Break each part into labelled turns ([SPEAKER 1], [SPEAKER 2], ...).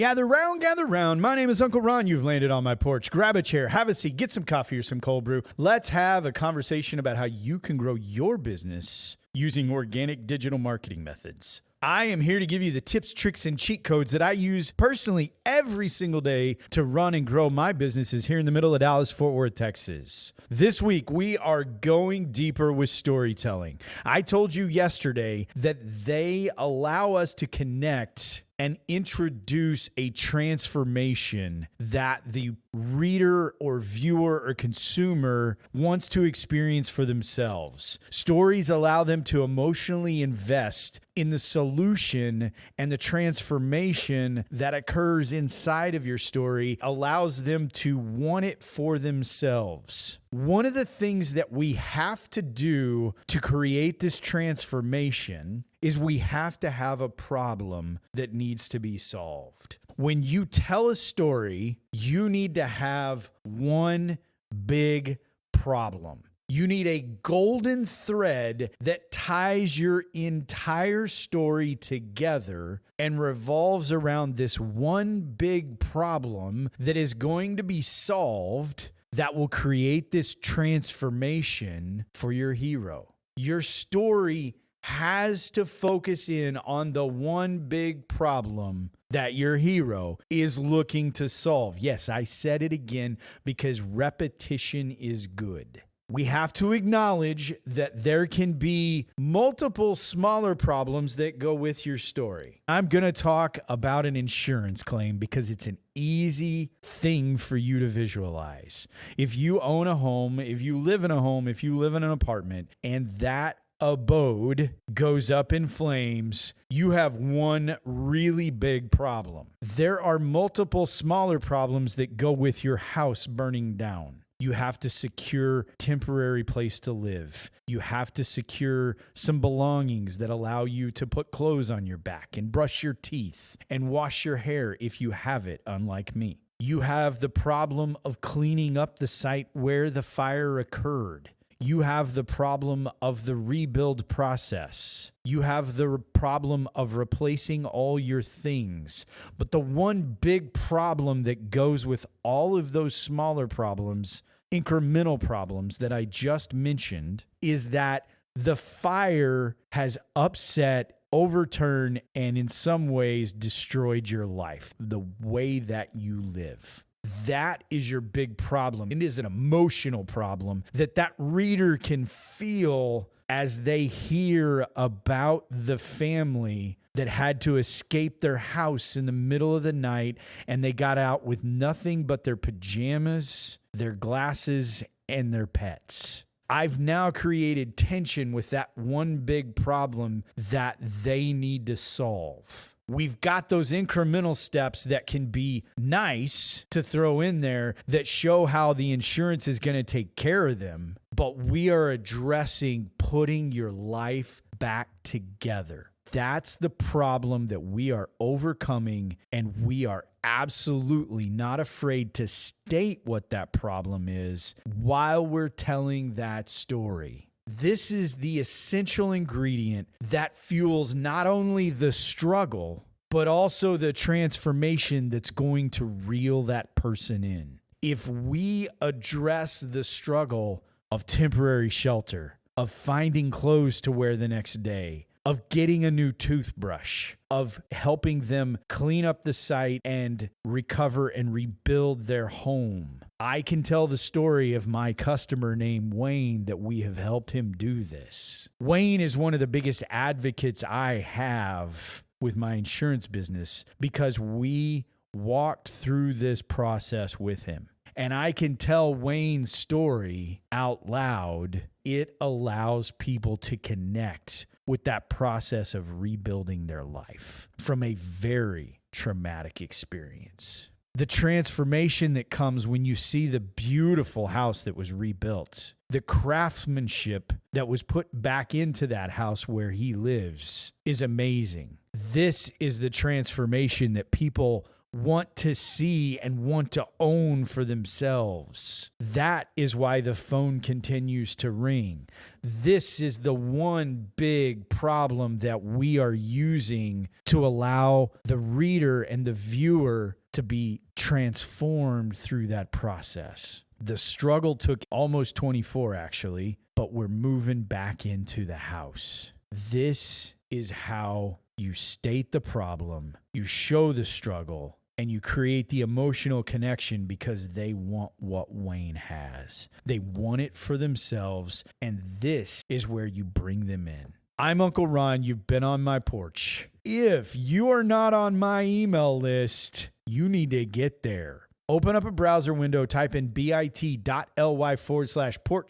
[SPEAKER 1] Gather round, gather round. My name is Uncle Ron. You've landed on my porch. Grab a chair, have a seat, get some coffee or some cold brew. Let's have a conversation about how you can grow your business using organic digital marketing methods. I am here to give you the tips, tricks, and cheat codes that I use personally every single day to run and grow my businesses here in the middle of Dallas, Fort Worth, Texas. This week, we are going deeper with storytelling. I told you yesterday that they allow us to connect and introduce a transformation that the reader or viewer or consumer wants to experience for themselves. Stories allow them to emotionally invest in the solution, and the transformation that occurs inside of your story allows them to want it for themselves. One of the things that we have to do to create this transformation is we have to have a problem that needs to be solved. When you tell a story, you need to have one big problem. You need a golden thread that ties your entire story together and revolves around this one big problem that is going to be solved that will create this transformation for your hero. Your story has to focus in on the one big problem that your hero is looking to solve. Yes, I said it again because repetition is good. We have to acknowledge that there can be multiple smaller problems that go with your story. I'm going to talk about an insurance claim because it's an easy thing for you to visualize. If you own a home, if you live in a home, if you live in an apartment, and that abode goes up in flames, you have one really big problem. There are multiple smaller problems that go with your house burning down. You have to secure temporary place to live. You have to secure some belongings that allow you to put clothes on your back and brush your teeth and wash your hair if you have it, unlike me. You have the problem of cleaning up the site where the fire occurred. You have the problem of the rebuild process. You have the problem of replacing all your things. But the one big problem that goes with all of those smaller problems, incremental problems that I just mentioned, is that the fire has upset, overturned, and in some ways destroyed your life, the way that you live. That is your big problem. It is an emotional problem that reader can feel as they hear about the family that had to escape their house in the middle of the night, and they got out with nothing but their pajamas, their glasses, and their pets. I've now created tension with that one big problem that they need to solve. We've got those incremental steps that can be nice to throw in there that show how the insurance is going to take care of them, but we are addressing putting your life back together. That's the problem that we are overcoming, and we are absolutely not afraid to state what that problem is while we're telling that story. This is the essential ingredient that fuels not only the struggle, but also the transformation that's going to reel that person in. If we address the struggle of temporary shelter, of finding clothes to wear the next day, of getting a new toothbrush, of helping them clean up the site and recover and rebuild their home. I can tell the story of my customer named Wayne that we have helped him do this. Wayne is one of the biggest advocates I have with my insurance business because we walked through this process with him. And I can tell Wayne's story out loud. It allows people to connect with that process of rebuilding their life from a very traumatic experience. The transformation that comes when you see the beautiful house that was rebuilt, the craftsmanship that was put back into that house where he lives is amazing. This is the transformation that people want to see and want to own for themselves. That is why the phone continues to ring. This is the one big problem that we are using to allow the reader and the viewer to be transformed through that process. The struggle took almost 24 actually, but we're moving back into the house. This is how you state the problem, you show the struggle, and you create the emotional connection because they want what Wayne has. They want it for themselves, and this is where you bring them in. I'm Uncle Ron. You've been on my porch. If you are not on my email list, you need to get there. Open up a browser window, type in bit.ly/porch,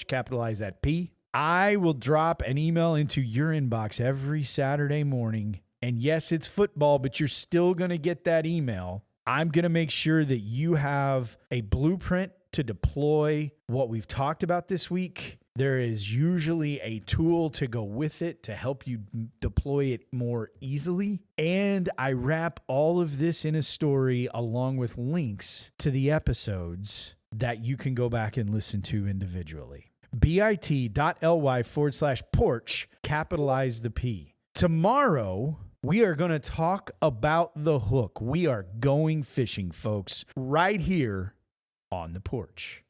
[SPEAKER 1] capitalize that P. I will drop an email into your inbox every Saturday morning. And yes, it's football, but you're still going to get that email. I'm going to make sure that you have a blueprint to deploy what we've talked about this week. There is usually a tool to go with it to help you deploy it more easily. And I wrap all of this in a story along with links to the episodes that you can go back and listen to individually. bit.ly/porch, capitalize the P. Tomorrow, we are going to talk about the hook. We are going fishing, folks, right here on the porch.